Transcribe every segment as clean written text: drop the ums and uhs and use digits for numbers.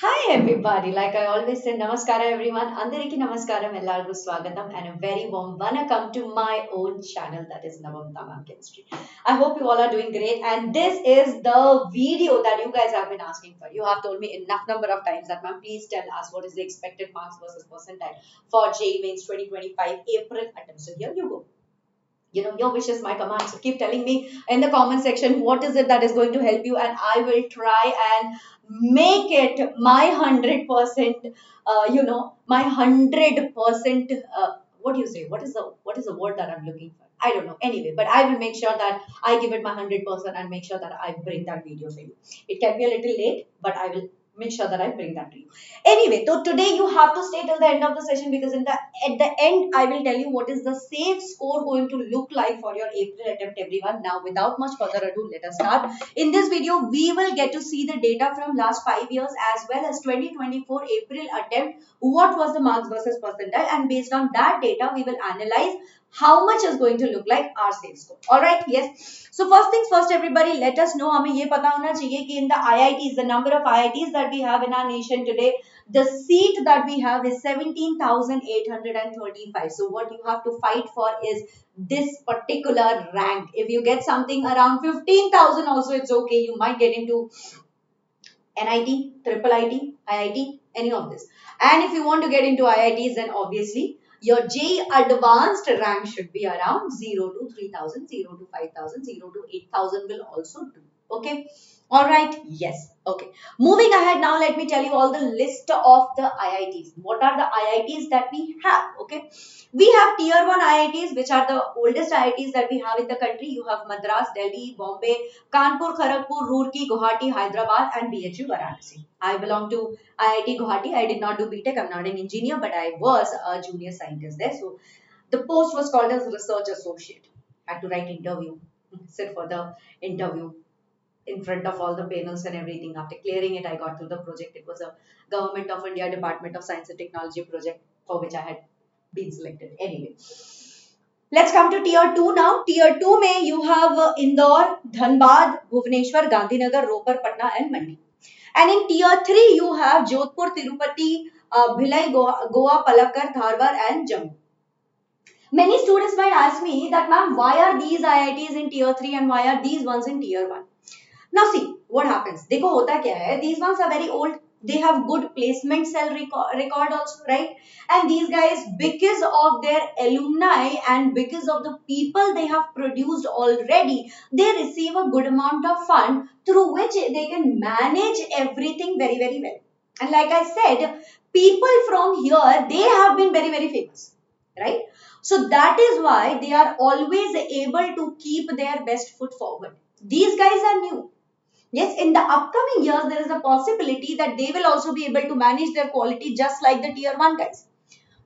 Hi everybody, like I always say, Namaskara everyone. Andariki Namaskaram, Ellargu Swagatam, and a very warm welcome to my own channel that is Navamta Ma'am Chemistry. I hope you all are doing great, and this is the video that you guys have been asking for. You have told me enough number of times that ma'am, please tell us what is the expected marks versus percentile for JEE Mains 2025 April attempt. So here you go. Your wish is my command, so keep telling me in the comment section what is it that is going to help you, and I will try and make it my 100%, my 100%, what do you say, what is the word that I'm looking for, I don't know, anyway, but I will make sure that I give it my 100% and make sure that I bring that video for you. It can be a little late, but I will make sure that I bring that to you. Anyway, so today you have to stay till the end of the session, because at the end I will tell you what is the safe score going to look like for your April attempt, everyone. Now, without much further ado, let us start. In this video, we will get to see the data from last 5 years as well as 2024 April attempt. What was the marks versus percentile, and based on that data, we will analyze how much is going to look like our safe score. All right, yes. So first things first, everybody, let us know. हमें ये पता होना चाहिए कि in the IITs, the number of IITs that we have in our nation today, the seat that we have is 17,835. So what you have to fight for is this particular rank. If you get something around 15,000 also, it's okay. You might get into NIT, triple IT, IIT, any of this. And if you want to get into IITs, then obviously your JEE advanced rank should be around 0 to 3,000, 0 to 5,000, 0 to 8,000 will also do. Okay. All right. Yes. Okay. Moving ahead now, let me tell you all the list of the IITs. What are the IITs that we have? Okay. We have tier 1 IITs, which are the oldest IITs that we have in the country. You have Madras, Delhi, Bombay, Kanpur, Kharagpur, Roorkee, Guwahati, Hyderabad, and BHU Varanasi. I belong to IIT Guwahati. I did not do BTech. I'm not an engineer, but I was a junior scientist there. So the post was called as research associate. Had to write interview, sit for the interview in front of all the panels and everything. After clearing it, I got through the project. It was a Government of India Department of Science and Technology project for which I had been selected. Anyway, let's come to tier 2 now. Tier 2 mein you have Indore, Dhanbad, Bhubaneswar, Gandhinagar, Ropar, Patna and Mandi. And in tier 3 you have Jodhpur, Tirupati, Bhilai, Goa, Palakkad, Dharwad and Jammu. Many students might ask me that, ma'am, why are these IITs in tier 3 and why are these ones in tier 1? Now see what happens. देखो होता क्या है? These ones are very old. They have good placement cell record also, right? And these guys, because of their alumni and because of the people they have produced already, they receive a good amount of fund through which they can manage everything very, very well. And like I said, people from here, they have been very, very famous, right? So that is why they are always able to keep their best foot forward. These guys are new. Yes, in the upcoming years, there is a possibility that they will also be able to manage their quality just like the tier 1 guys.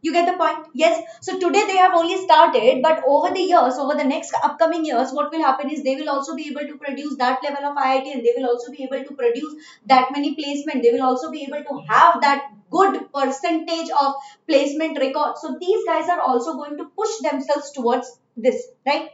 You get the point? Yes. So today they have only started, but over the years, over the next upcoming years, what will happen is they will also be able to produce that level of IIT, and they will also be able to produce that many placement. They will also be able to have that good percentage of placement record. So these guys are also going to push themselves towards this, right?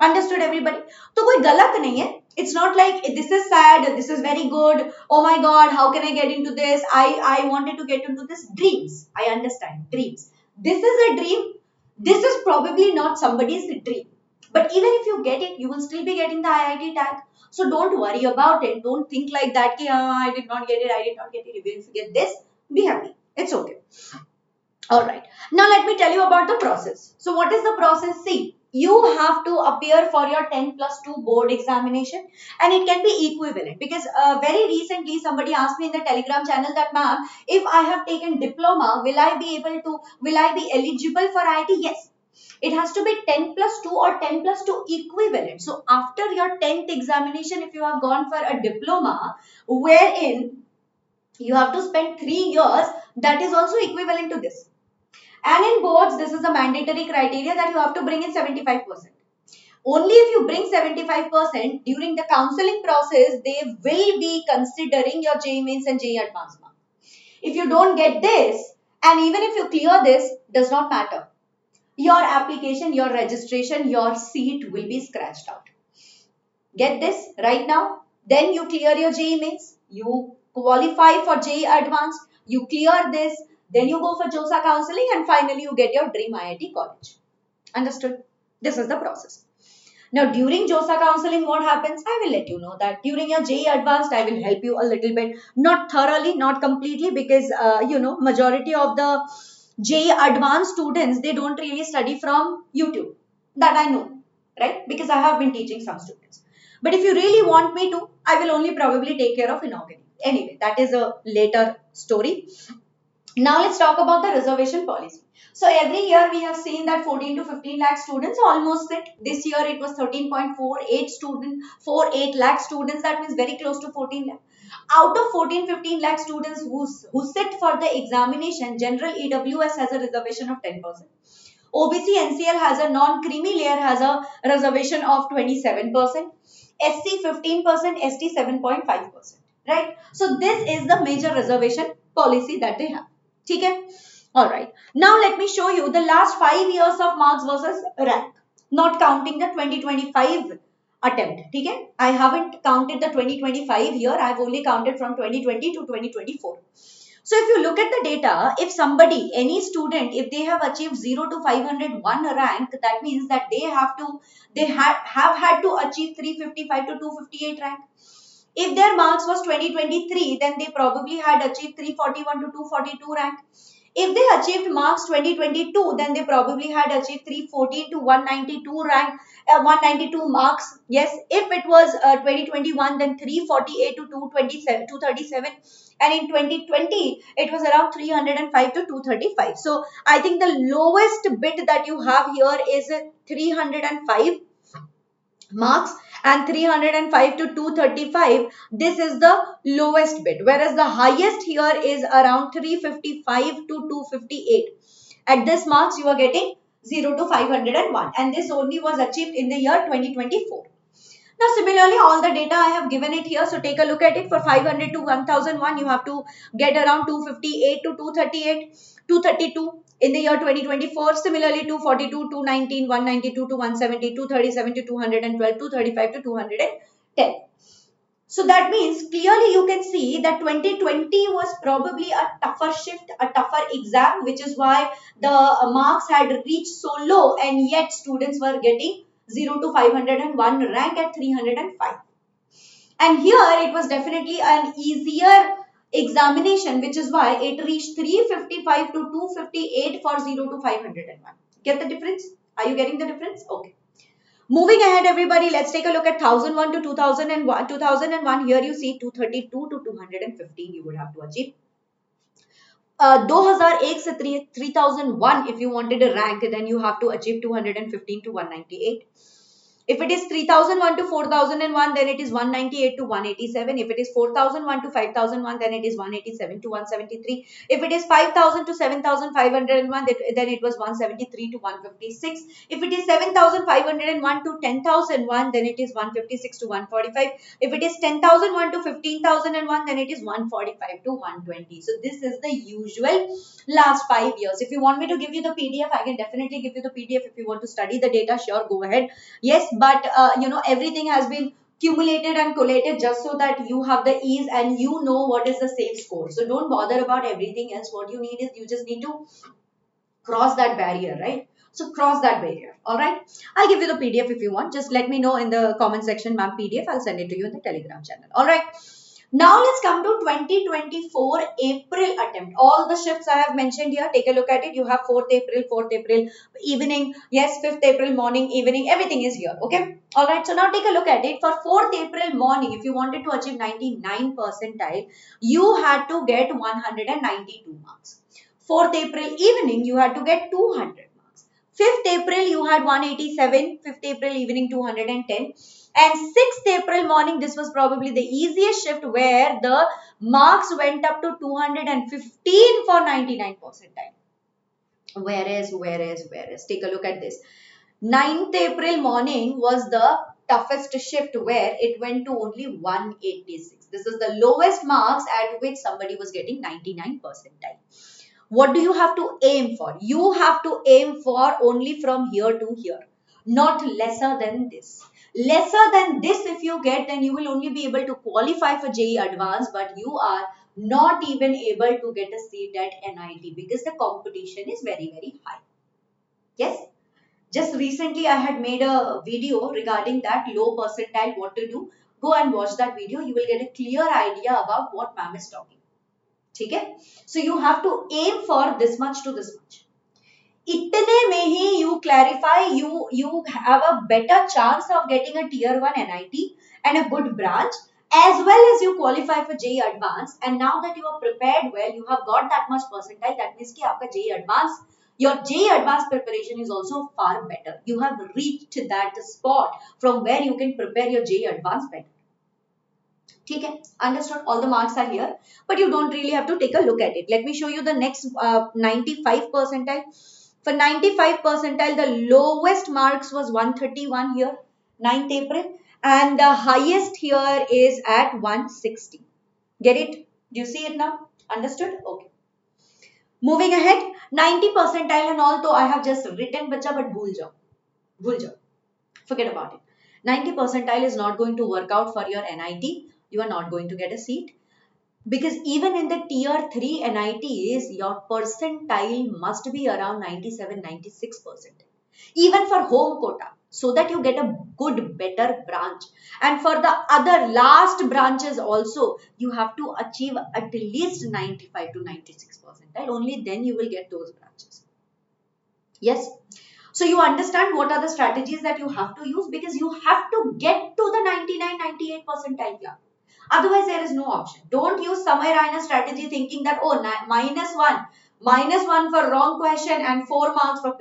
Understood everybody? तो कोई गलत नहीं है. It's not like this is sad, this is very good. Oh my God, how can I get into this? I wanted to get into this. Dreams. I understand. Dreams. This is a dream. This is probably not somebody's dream. But even if you get it, you will still be getting the IIT tag. So don't worry about it. Don't think like that. Ki, I did not get it. I did not get it. Even if you get this, be happy. It's okay. All right. Now let me tell you about the process. So what is the process? See, you have to appear for your 10 plus 2 board examination, and it can be equivalent, because very recently somebody asked me in the Telegram channel that, ma'am, if I have taken diploma, will I be eligible for IIT? Yes. It has to be 10 plus 2 or 10 plus 2 equivalent. So after your 10th examination, if you have gone for a diploma wherein you have to spend 3 years, that is also equivalent to this. And in boards, this is a mandatory criteria that you have to bring in 75%. Only if you bring 75% during the counseling process, they will be considering your JEE Mains and JEE Advanced mark. If you don't get this, and even if you clear this, does not matter. Your application, your registration, your seat will be scratched out. Get this right now. Then you clear your JEE Mains. You qualify for JEE Advanced, you clear this, then you go for JOSA counseling, and finally you get your dream IIT college. Understood? This is the process. Now, during JOSA counseling, what happens? I will let you know that during your JEE Advanced, I will help you a little bit, not thoroughly, not completely, because majority of the JEE Advanced students, they don't really study from YouTube. That I know, right? Because I have been teaching some students. But if you really want me to, I will only probably take care of inorganic. Anyway, that is a later story. Now let's talk about the reservation policy. So every year we have seen that 14 to 15 lakh students almost sit. This year it was 48 lakh students. That means very close to 14 lakh. Out of 14-15 lakh students who sit for the examination, general EWS has a reservation of 10%. OBC NCL has a non-creamy layer has a reservation of 27%. SC 15%, ST 7.5%. Right? So this is the major reservation policy that they have. Okay? Alright. Now let me show you the last 5 years of marks versus rank. Not counting the 2025 attempt. Okay? I haven't counted the 2025 here. I have only counted from 2020 to 2024. So if you look at the data, if somebody, any student, if they have achieved 0 to 501 rank, that means that they have had to achieve 355 to 258 rank. If their marks was 2023, then they probably had achieved 341 to 242 rank. If they achieved marks 2022, then they probably had achieved 314 to 192 rank, 192 marks. Yes, if it was 2021, then 348 to 227, 237. And in 2020, it was around 305 to 235. So I think the lowest bit that you have here is 305 marks, and 305 to 235, this is the lowest bit, whereas the highest here is around 355 to 258. At this marks you are getting 0 to 501, and this only was achieved in the year 2024. Now similarly, all the data I have given it here, so take a look at it. For 500 to 1001, you have to get around 258 to 238, 232 in the year 2024. Similarly, 242, 219, 192 to 170, 237 to 212, 235 to 210. So that means clearly you can see that 2020 was probably a tougher shift, a tougher exam, which is why the marks had reached so low, and yet students were getting 0 to 501 rank at 305. And here it was definitely an easier examination, which is why it reached 355 to 258 for 0 to 501. Get the difference? Are you getting the difference? Okay. Moving ahead, everybody, let's take a look at 1001 to 2001. 2001, here you see 232 to 215 you would have to achieve. 2001 से 3001, if you wanted a rank, then you have to achieve 215 to 198. If it is 3001 to 4001, then it is 198 to 187. If it is 4001 to 5001, then it is 187 to 173. If it is 5000 to 7501, then it was 173 to 156. If it is 7501 to 10001, then it is 156 to 145. If it is 10001 to 15001, then it is 145 to 120. So this is the usual last 5 years. If you want me to give you the PDF, I can definitely give you the PDF. If you want to study the data, sure, go ahead. Yes, but everything has been cumulated and collated just so that you have the ease and you know what is the safe score. So don't bother about everything else. What you need is you just need to cross that barrier, right? So cross that barrier. All right. I'll give you the PDF if you want. Just let me know in the comment section, ma'am, PDF. I'll send it to you in the Telegram channel. All right. Now let's come to 2024 April attempt. All the shifts I have mentioned here, take a look at it. You have 4th April evening, yes, 5th April morning, evening, everything is here, okay? Alright, so now take a look at it. For 4th April morning, if you wanted to achieve 99 percentile, you had to get 192 marks. 4th April evening, you had to get 200 marks. 5th April, you had 187, 5th April evening 210. And 6th April morning, this was probably the easiest shift where the marks went up to 215 for 99 percentile. Whereas, take a look at this. 9th April morning was the toughest shift where it went to only 186. This is the lowest marks at which somebody was getting 99 percentile. What do you have to aim for? You have to aim for only from here to here, not lesser than this. Lesser than this if you get, then you will only be able to qualify for JEE Advanced, but you are not even able to get a seat at NIT because the competition is very, very high. Yes. Just recently I had made a video regarding that low percentile, what to do. Go and watch that video. You will get a clear idea about what ma'am is talking. Okay? So you have to aim for this much to this much. इतने में ही you clarify, you have a better chance of getting a tier 1 NIT and a good branch, as well as you qualify for JEE Advanced. And now that you are prepared well, you have got that much percentile, that means कि आपका JEE Advanced, your JEE Advanced preparation is also far better. You have reached that spot from where you can prepare your JEE Advanced better. ठीक है, understood? All the marks are here, but you don't really have to take a look at it. Let me show you the next 95 percentile. For 95 percentile, the lowest marks was 131 here, 9th April, and the highest here is at 160. Get it? Do you see it now? Understood? Okay. Moving ahead, 90 percentile and all, though I have just written bacha, but bhul jao. Forget about it. 90 percentile is not going to work out for your NIT. You are not going to get a seat. Because even in the tier 3 NITs, your percentile must be around 97-96%. Even for home quota, so that you get a good, better branch. And for the other last branches also, you have to achieve at least 95 to 96 percentile. Only then you will get those branches. Yes. So you understand what are the strategies that you have to use, because you have to get to the 99-98 percentile. Yeah. Otherwise, there is no option. Don't use Samay Raina strategy thinking that, oh, minus one for wrong question and 4 marks for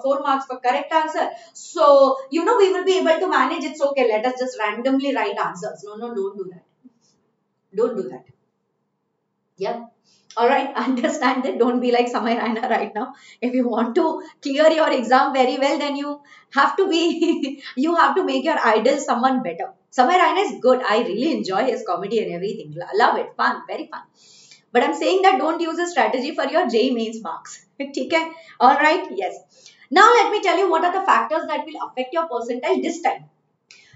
4 marks for correct answer. So, we will be able to manage. It's okay. Let us just randomly write answers. No, don't do that. Don't do that. Yeah. All right, understand it. Don't be like Samay Raina right now. If you want to clear your exam very well, then you have to be, you have to make your idol someone better. Samay Raina is good. I really enjoy his comedy and everything. Love it. Fun. Very fun. But I'm saying that don't use a strategy for your JEE mains marks. Okay? All right. Yes. Now let me tell you what are the factors that will affect your percentile this time.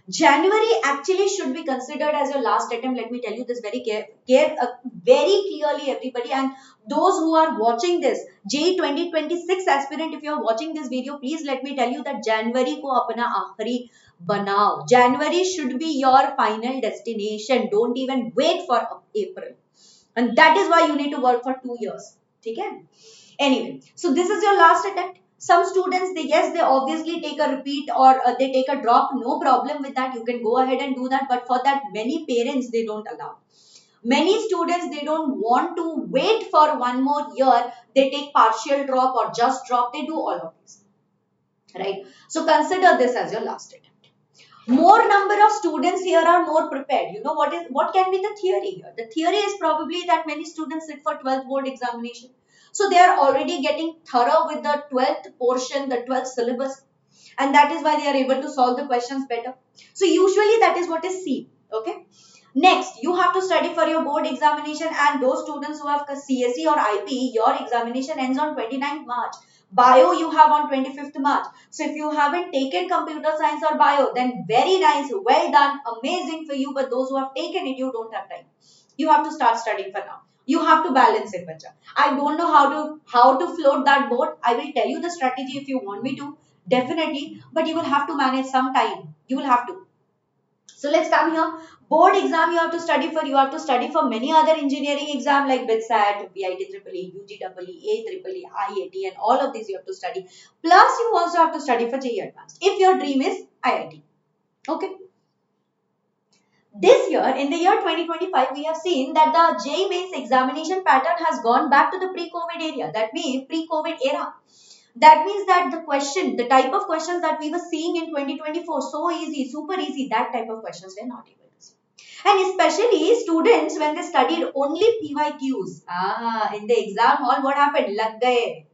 January actually should be considered as your last attempt. Let me tell you this very very clearly, everybody. And those who are watching this, JEE 2026 aspirant, if you are watching this video, please let me tell you that January ko apna aakhri banao. January should be your final destination. Don't even wait for April. And that is why you need to work for 2 years. Okay? Anyway, so this is your last attempt. Some students, they obviously take a repeat or they take a drop. No problem with that. You can go ahead and do that. But for that, many parents, they don't allow. Many students, they don't want to wait for 1 more year. They take partial drop or just drop. They do all of this. Right? So consider this as your last attempt. More number of students here are more prepared. You know what can be the theory here? The theory is probably that many students sit for 12th board examination. So they are already getting thorough with the 12th portion, the 12th syllabus. And that is why they are able to solve the questions better. So usually that is what is seen. Okay. Next, you have to study for your board examination, and those students who have CSE or IP, your examination ends on 29th March. Bio you have on 25th March. So if you haven't taken computer science or bio, then very nice, well done, amazing for you. But those who have taken it, you don't have time. You have to start studying for now. You have to balance it, bacha. I don't know how to float that boat. I will tell you the strategy if you want me to, definitely. But you will have to manage some time. You will have to. So let's come here. Board exam you have to study for. You have to study for many other engineering exam like BITSAT, VIT EEE, UGEE, AEEE, IIT, and all of these you have to study. Plus you also have to study for JEE Advanced if your dream is IIT. Okay. This year, in the year 2025, we have seen that the JEE Mains examination pattern has gone back to the pre-COVID area. That means pre-COVID era. That means that the type of questions that we were seeing in 2024, so easy, super easy, that type of questions we are not able to see. And especially students, when they studied only PYQs, in the exam hall, what happened? Lag gaye.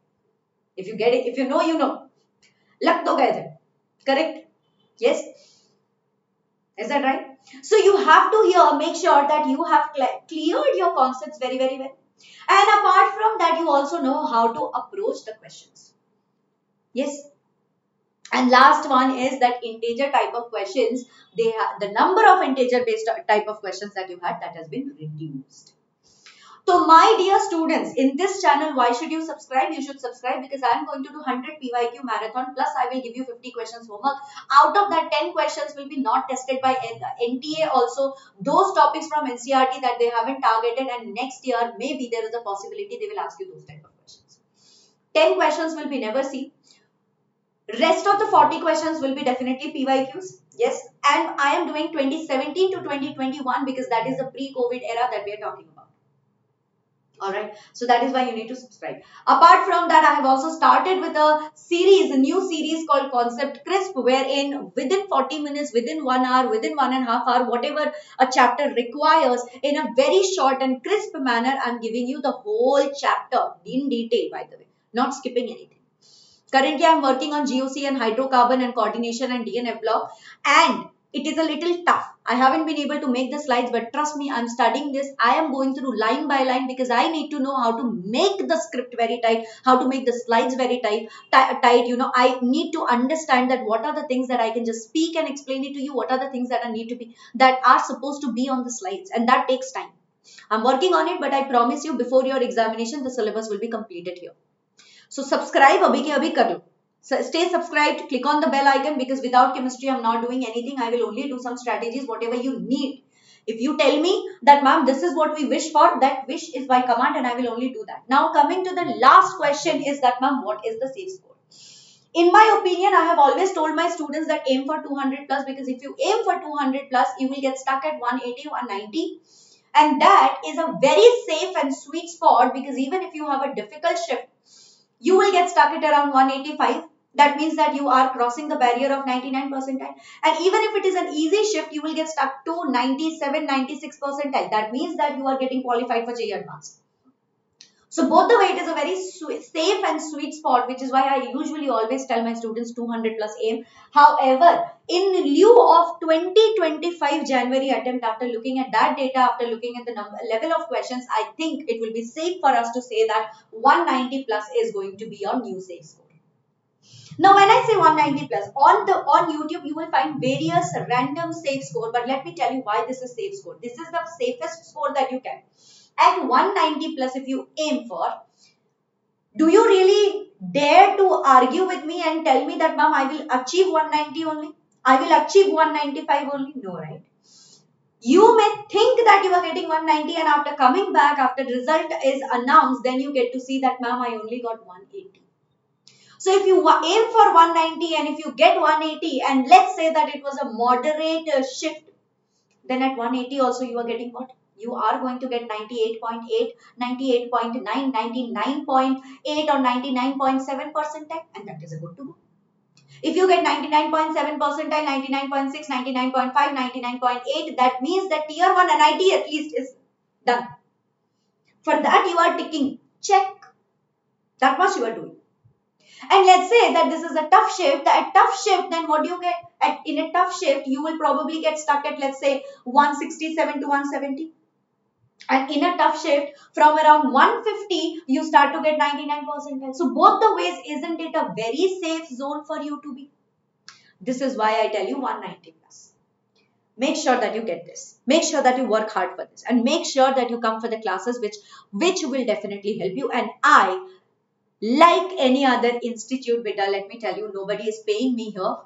If you get it, if you know, you know. Lag to gaye the. Correct? Yes? Is that right? So you have to here make sure that you have cleared your concepts very, very well. And apart from that, you also know how to approach the questions. Yes. And last one is that integer type of questions. They have the number of integer based type of questions that you had, that has been reduced. So my dear students, in this channel, why should you subscribe? You should subscribe because I am going to do 100 PYQ marathon, plus I will give you 50 questions homework. Out of that, 10 questions will be not tested by NTA also. Those topics from NCERT that they haven't targeted, and next year maybe there is a possibility they will ask you those type of questions. 10 questions will be never seen. Rest of the 40 questions will be definitely PYQs. Yes, and I am doing 2017 to 2021 because that is the pre-COVID era that we are talking about. Alright, so that is why you need to subscribe. Apart from that, I have also started with a series, a new series called Concept Crisp, wherein within 40 minutes, within 1 hour, within 1.5 hours, whatever a chapter requires, in a very short and crisp manner, I'm giving you the whole chapter in detail, by the way, not skipping anything. Currently, I'm working on GOC and hydrocarbon and coordination and DNF block, and it is a little tough. I haven't been able to make the slides, but trust me, I'm studying this. I am going through line by line because I need to know how to make the script very tight, how to make the slides very tight. You know, I need to understand that what are the things that I can just speak and explain it to you. What are the things that are supposed to be on the slides, and that takes time. I'm working on it, but I promise you, before your examination, the syllabus will be completed here. So subscribe abhi ke abhi kar lo. So stay subscribed, click on the bell icon because without chemistry I'm not doing anything. I will only do some strategies, whatever you need. If you tell me that ma'am this is what we wish for, that wish is by command and I will only do that. Now coming to the last question is that ma'am what is the safe score? In my opinion, I have always told my students that aim for 200 plus, because if you aim for 200 plus, you will get stuck at 180, 190. And that is a very safe and sweet spot, because even if you have a difficult shift, you will get stuck at around 185. That means that you are crossing the barrier of 99 percentile. And even if it is an easy shift, you will get stuck to 97, 96 percentile. That means that you are getting qualified for JEE Advanced. So both the way, it is a very safe and sweet spot, which is why I usually always tell my students 200 plus aim. However, in lieu of 2025 January attempt, after looking at that data, after looking at the level of questions, I think it will be safe for us to say that 190 plus is going to be your new safe score. Now, when I say 190 plus, on YouTube, you will find various random safe score. But let me tell you why this is safe score. This is the safest score that you can. At 190 plus, if you aim for, do you really dare to argue with me and tell me that, ma'am, I will achieve 190 only? I will achieve 195 only? No, right? You may think that you are getting 190, and after coming back, after the result is announced, then you get to see that, ma'am, I only got 180. So if you aim for 190 and if you get 180, and let's say that it was a moderate shift, then at 180 also you are getting what? You are going to get 98.8, 98.9, 99.8 or 99.7 percentile, and that is a good to go. If you get 99.7 percentile, 99.6, 99.5, 99.8, that means that tier 1 NIT at least is done. For that you are ticking check. That much you are doing. And let's say that this is a tough shift. At tough shift, then what do you get? In a tough shift, you will probably get stuck at, let's say, 167 to 170. And in a tough shift, from around 150, you start to get 99%. So both the ways, isn't it a very safe zone for you to be? This is why I tell you 190 plus. Make sure that you get this. Make sure that you work hard for this. And make sure that you come for the classes which will definitely help you. And I, like any other institute, beta, let me tell you, nobody is paying me here.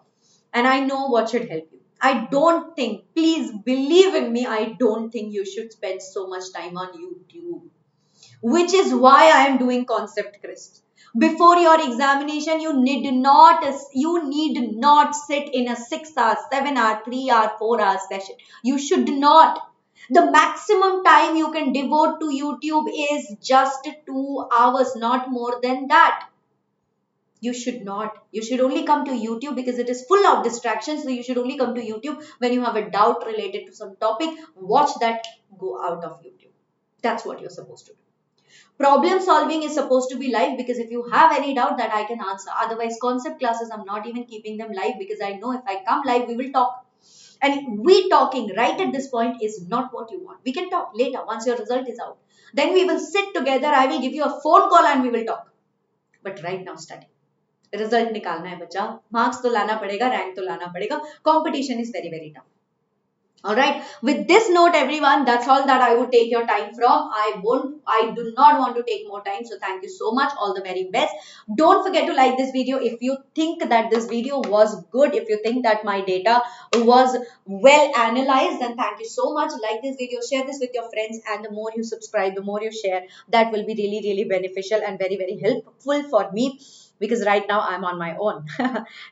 And I know what should help you. I don't think, please believe in me, I don't think you should spend so much time on YouTube. Which is why I am doing Concept Crisp. Before your examination, you need not sit in a 6 hour, 7 hour, 3 hour, 4 hour session. You should not. The maximum time you can devote to YouTube is just 2 hours, not more than that. You should not. You should only come to YouTube because it is full of distractions. So you should only come to YouTube when you have a doubt related to some topic. Watch that, go out of YouTube. That's what you're supposed to do. Problem solving is supposed to be live, because if you have any doubt, that I can answer. Otherwise, concept classes, I'm not even keeping them live, because I know if I come live, we will talk. And we talking right at this point is not what you want. We can talk later once your result is out. Then we will sit together. I will give you a phone call and we will talk. But right now, study. Result निकालना है बच्चा, marks तो लाना पड़ेगा, rank तो लाना पड़ेगा, competition is very very tough. All right. With this note, everyone, that's all that I would take your time from. I do not want to take more time. So thank you so much. All the very best. Don't forget to like this video if you think that this video was good. If you think that my data was well analyzed, then thank you so much. Like this video, share this with your friends, and the more you subscribe, the more you share, that will be really, really beneficial and very, very helpful for me, because right now I'm on my own.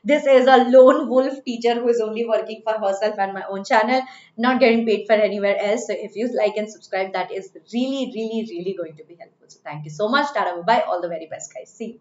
This is a lone wolf teacher who is only working for herself and my own channel, not getting paid for anywhere else. So if you like and subscribe, that is really, really, really going to be helpful. So thank you so much. Tara, bye. All the very best, guys. See you.